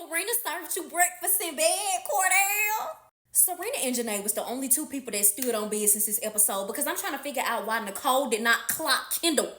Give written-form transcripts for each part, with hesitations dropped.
Serena served you breakfast in bed, Cordell. Serena and Janae was the only two people that stood on business this episode because I'm trying to figure out why Nicole did not clock Kendall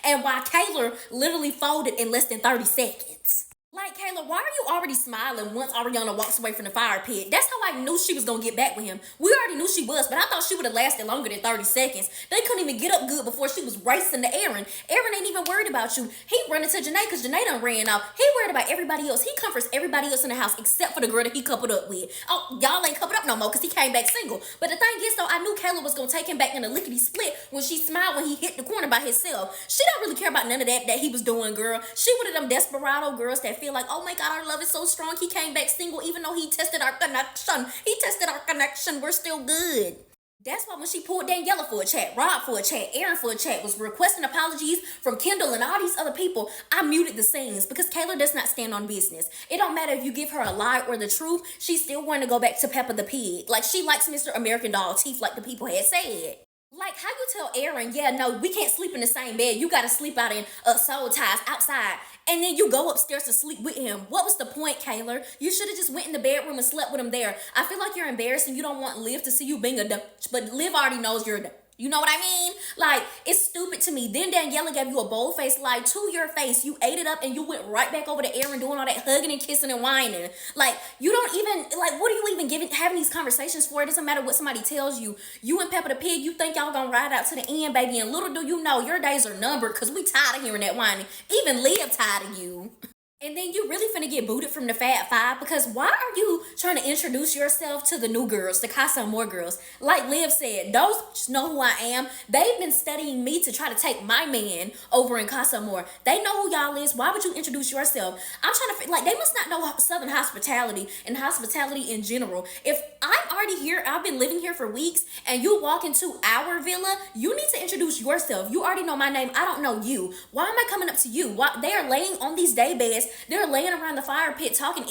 and why Kaylor literally folded in less than 30 seconds. Like, Kaylor, why are you already smiling once Ariana walks away from the fire pit? That's how I knew she was gonna get back with him. We already knew she was, but I thought she would have lasted longer than 30 seconds. They couldn't even get up good before she was racing to Aaron. Aaron ain't even worried about you. He running to Janae because Janae done ran off. He worried about everybody else. He comforts everybody else in the house except for the girl that he coupled up with. Oh, y'all ain't coupled up no more because he came back single. But the thing is, though, I knew Kaylor was gonna take him back in a lickety split when she smiled when he hit the corner by himself. She don't really care about none of that he was doing, girl. She one of them desperado girls that feel like, oh my God, our love is so strong. He came back single even though he tested our connection. We're still good. That's why when she pulled Daniela for a chat, Rob for a chat, Aaron for a chat, was requesting apologies from Kendall and all these other people, I muted the scenes because Kaylor does not stand on business. It don't matter if you give her a lie or the truth, she's still going to go back to Peppa the Pig. Like, she likes Mr. American Doll teeth like the people had said. Like, how you tell Aaron, yeah, no, we can't sleep in the same bed. You got to sleep out in soul ties outside. And then you go upstairs to sleep with him. What was the point, Kaylor? You should have just went in the bedroom and slept with him there. I feel like you're embarrassed and you don't want Liv to see you being a dumb. But Liv already knows you're a dumb. You know what I mean? Like, it's stupid to me. Then Daniela gave you a bold-faced lie to your face. You ate it up and you went right back over to Aaron doing all that hugging and kissing and whining. Like, you don't even, like, what are you even having these conversations for? It doesn't matter what somebody tells you. You and Peppa the Pig, you think y'all gonna ride out to the end, baby. And little do you know, your days are numbered because we tired of hearing that whining. Even Liv tired of you. And then you really finna get booted from the Fab Five because why are you trying to introduce yourself to the new girls, the Casa Amor girls? Like Liv said, those just know who I am. They've been studying me to try to take my man over in Casa Amor. They know who y'all is. Why would you introduce yourself? I'm trying to, like, they must not know Southern hospitality and hospitality in general. If I'm already here, I've been living here for weeks, and you walk into our villa, you need to introduce yourself. You already know my name. I don't know you. Why am I coming up to you? Why, they are laying on these day beds. They're laying around the fire pit talking,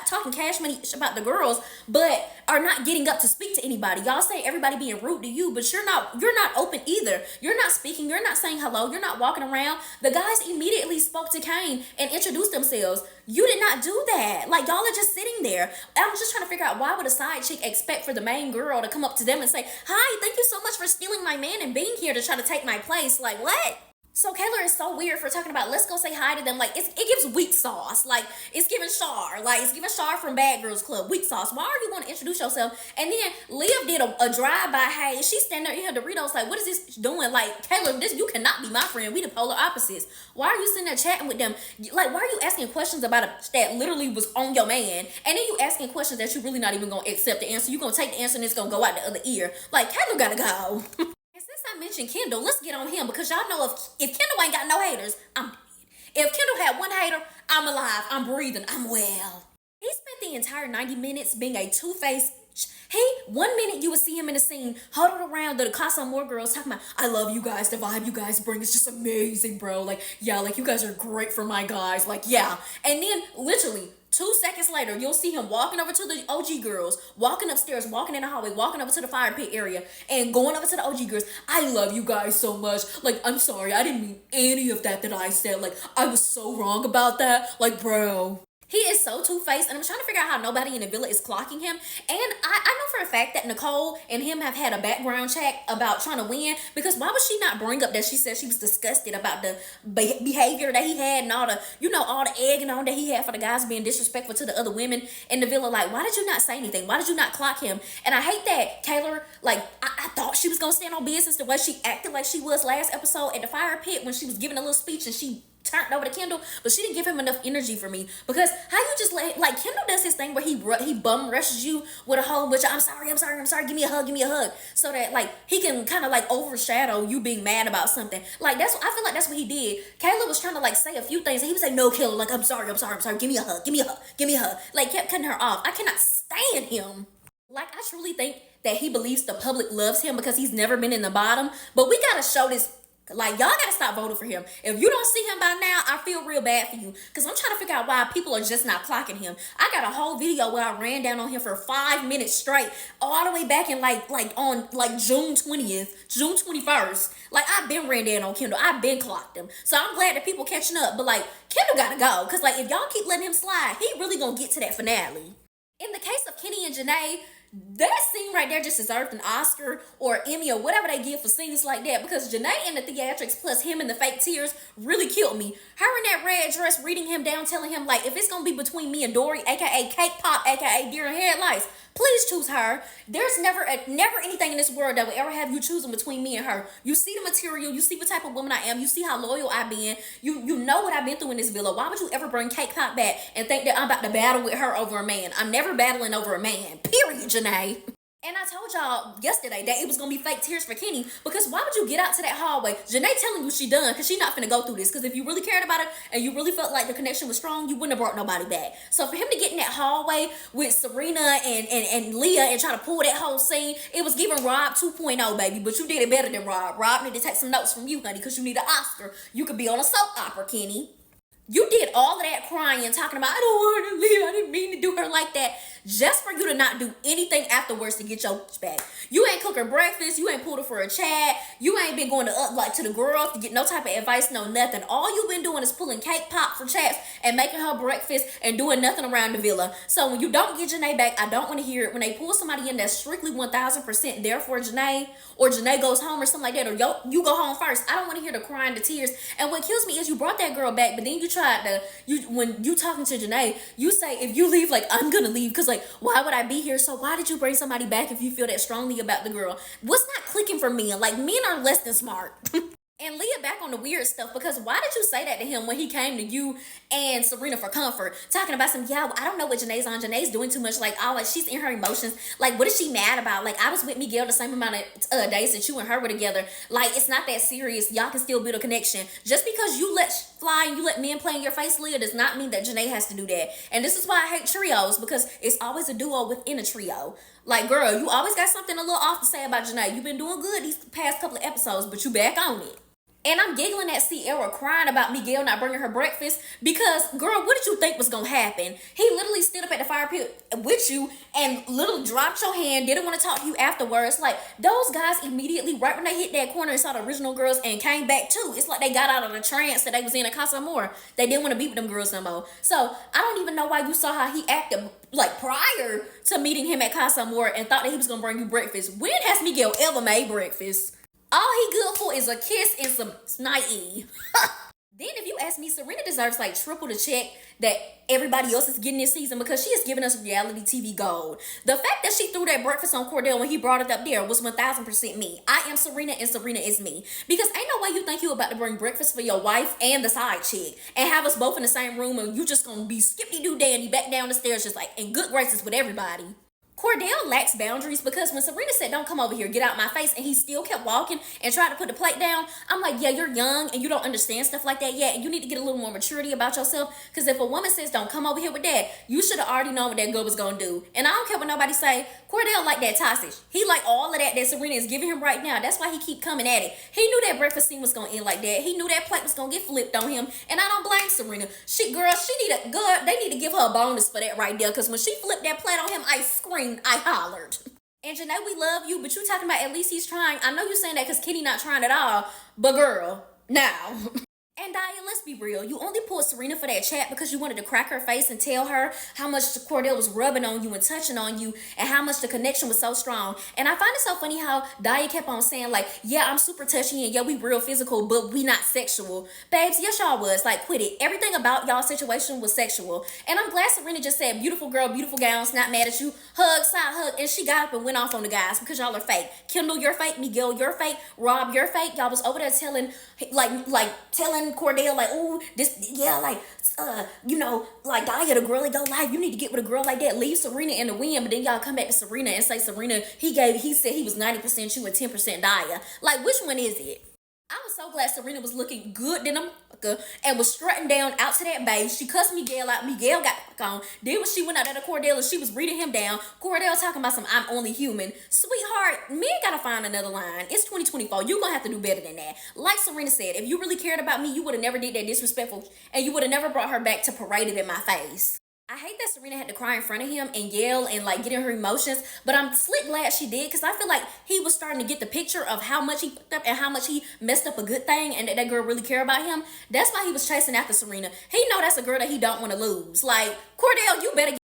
talking cash money about the girls, but are not getting up to speak to anybody. Y'all say everybody being rude to you, but you're not open either. You're not speaking. You're not saying hello. You're not walking around. The guys immediately spoke to Kane and introduced themselves. You did not do that. Like, y'all are just sitting there. I was just trying to figure out why would a side chick expect for the main girl to come up to them and say, hi, thank you so much for stealing my man and being here to try to take my place. Like, what? So Kaylor is so weird for talking about let's go say hi to them. Like, it gives weak sauce. Like, it's giving Char. Like, it's giving Char from Bad Girls Club. Weak sauce. Why are you going to introduce yourself? And then Liv did a drive-by. Hey, she's standing there in her Doritos like, what is this doing? Like, Kaylor, you cannot be my friend. We the polar opposites. Why are you sitting there chatting with them? Like, why are you asking questions about that literally was on your man? And then you asking questions that you really not even going to accept the answer. You going to take the answer and it's going to go out the other ear. Like, Kaylor got to go. Since I mentioned Kendall, let's get on him because y'all know if Kendall ain't got no haters, I'm dead. If Kendall had one hater, I'm alive, I'm breathing, I'm well. He spent the entire 90 minutes being a two-faced. Hey, 1 minute you would see him in the scene huddled around the Casa Amor girls talking about, I love you guys, the vibe you guys bring is just amazing, bro. Like, yeah, like you guys are great for my guys. Like, yeah. And then literally 2 seconds later, you'll see him walking over to the OG girls, walking upstairs, walking in the hallway, walking over to the fire pit area, and going over to the OG girls. I love you guys so much. Like, I'm sorry, I didn't mean any of that I said. Like, I was so wrong about that. Like, bro. He is so two-faced, and I'm trying to figure out how nobody in the villa is clocking him. And I know for a fact that Nicole and him have had a background check about trying to win, because why would she not bring up that she said she was disgusted about the behavior that he had and all the, all the egging on that he had for the guys being disrespectful to the other women in the villa. Like, why did you not say anything? Why did you not clock him? And I hate that Kaylor, like, I thought she was going to stand on business the way she acted like she was last episode at the fire pit when she was giving a little speech and she turned over to Kendall, but she didn't give him enough energy for me. Because how you just like Kendall does his thing where he bum rushes you with a whole bunch of I'm sorry, give me a hug, so that like he can kind of like overshadow you being mad about something. Like I feel like that's what he did. Kaylor was trying to like say a few things and he was like, no, Kaylor, like I'm sorry, give me a hug. Like kept cutting her off. I cannot stand him. Like, I truly think that he believes the public loves him because he's never been in the bottom, but we gotta show this Like, y'all gotta stop voting for him. If you don't see him by now, I feel real bad for you. Because I'm trying to figure out why people are just not clocking him. I got a whole video where I ran down on him for 5 minutes straight, all the way back in like on June 20th, June 21st. Like, I've been ran down on Kendall. I've been clocked him. So I'm glad that people catching up. But like, Kendall gotta go. Because like, if y'all keep letting him slide, he really gonna get to that finale. In the case of Kenny and Janae, that scene right there just deserved an Oscar or Emmy or whatever they give for scenes like that, because Janae in the theatrics plus him in the fake tears really killed me. Her in that red dress reading him down, telling him like, if it's gonna be between me and Dory, aka Cake Pop, aka Deer and Headlights, please choose her. There's never anything in this world that will ever have you choosing between me and her. You see the material, you see what type of woman I am, you see how loyal I've been, you know what I've been through in this villa. Why would you ever bring Cake Pop back and think that I'm about to battle with her over a man? I'm never battling over a man, period, Janae. And I told y'all yesterday that it was going to be fake tears for Kenny, because why would you get out to that hallway? Janae telling you she done, because she not finna go through this. Because if you really cared about it and you really felt like the connection was strong, you wouldn't have brought nobody back. So for him to get in that hallway with Serena and Leah and try to pull that whole scene, it was giving Rob 2.0, baby. But you did it better than Rob. Rob need to take some notes from you, honey, because you need an Oscar. You could be on a soap opera, Kenny. You did all of that crying, talking about, I don't want to leave, I didn't mean to do her like that, just for you to not do anything afterwards to get your back. You ain't cook her breakfast, you ain't pulled her for a chat, you ain't been going to the girls to get no type of advice, no nothing. All you've been doing is pulling Cake Pop for chats and making her breakfast and doing nothing around the villa. So when you don't get Janae back, I don't want to hear it. When they pull somebody in that's strictly 1000% there for Janae, or Janae goes home or something like that, or you go home first, I don't want to hear the crying, the tears. And what kills me is you brought that girl back, but then when you talking to Janae, you say, if you leave, like, I'm gonna leave, because like, why would I be here? So why did you bring somebody back if you feel that strongly about the girl? What's not clicking for men? Like, men are less than smart. And Leah back on the weird stuff, because why did you say that to him when he came to you and Serena for comfort? Talking about some, yeah, I don't know what Janae's on. Janae's doing too much. Like, oh, like, she's in her emotions. Like, what is she mad about? Like, I was with Miguel the same amount of days that you and her were together. Like, it's not that serious. Y'all can still build a connection. Just because you let fly and you let men play in your face, Leah, does not mean that Janae has to do that. And this is why I hate trios, because it's always a duo within a trio. Like, girl, you always got something a little off to say about Janae. You've been doing good these past couple of episodes, but you back on it. And I'm giggling at Sierra crying about Miguel not bringing her breakfast, because, girl, what did you think was going to happen? He literally stood up at the fire pit with you and literally dropped your hand, didn't want to talk to you afterwards. Like, those guys immediately, right when they hit that corner and saw the original girls and came back too, it's like they got out of the trance that they was in at Casa Amor. They didn't want to be with them girls no more. So, I don't even know why you saw how he acted, like, prior to meeting him at Casa Amor and thought that he was going to bring you breakfast. When has Miguel ever made breakfast? All he good for is a kiss and some snacky. Then if you ask me, Serena deserves like triple the check that everybody else is getting this season, because she is giving us reality TV gold. The fact that she threw that breakfast on Cordell when he brought it up there was 1000% me. I am Serena and Serena is me. Because ain't no way you think you about to bring breakfast for your wife and the side chick and have us both in the same room and you just gonna be skippity-doo-dandy back down the stairs just like in good graces with everybody. Cordell lacks boundaries, because when Serena said, don't come over here, get out my face, and he still kept walking and tried to put the plate down, I'm like, yeah, you're young and you don't understand stuff like that yet, and you need to get a little more maturity about yourself, because if a woman says, don't come over here with that, you should have already known what that girl was going to do. And I don't care what nobody say, Cordell like that sausage. He like all of that Serena is giving him right now. That's why he keep coming at it. He knew that breakfast scene was going to end like that. He knew that plate was going to get flipped on him, and I don't blame Serena. They need to give her a bonus for that right there, because when she flipped that plate on him, I screamed, I hollered. And Janae, we love you, but you talking about at least he's trying. I know you're saying that because Kenny not trying at all, but girl, now. And Daya, let's be real. You only pulled Serena for that chat because you wanted to crack her face and tell her how much Cordell was rubbing on you and touching on you and how much the connection was so strong. And I find it so funny how Daya kept on saying, like, yeah, I'm super touchy and yeah, we real physical, but we not sexual. Babes, yes, y'all was. Like, quit it. Everything about y'all situation was sexual. And I'm glad Serena just said, beautiful girl, beautiful gowns, not mad at you. Hug, side hug. And she got up and went off on the guys because y'all are fake. Kendall, you're fake. Miguel, you're fake. Rob, you're fake. Y'all was over there telling Cordell, like, oh, this, yeah, like, like, Daya, the girl that go live, you need to get with a girl like that. Leave Serena in the wind, but then y'all come back to Serena and say, Serena, he said he was 90% you and 10% Daya. Like, which one is it? I was so glad Serena was looking good than a motherfucker and was strutting down out to that base. She cussed Miguel out. Miguel got the fuck on. Then when she went out there to Cordell and she was reading him down, Cordell talking about some I'm only human. Sweetheart, men gotta find another line. It's 2024. You gonna have to do better than that. Like Serena said, if you really cared about me, you would have never did that disrespectful and you would have never brought her back to parade it in my face. I hate that Serena had to cry in front of him and yell and like get in her emotions, but I'm slick glad she did because I feel like he was starting to get the picture of how much he fucked up and how much he messed up a good thing and that girl really care about him. That's why he was chasing after Serena. He know that's a girl that he don't want to lose. Like, Cordell, you better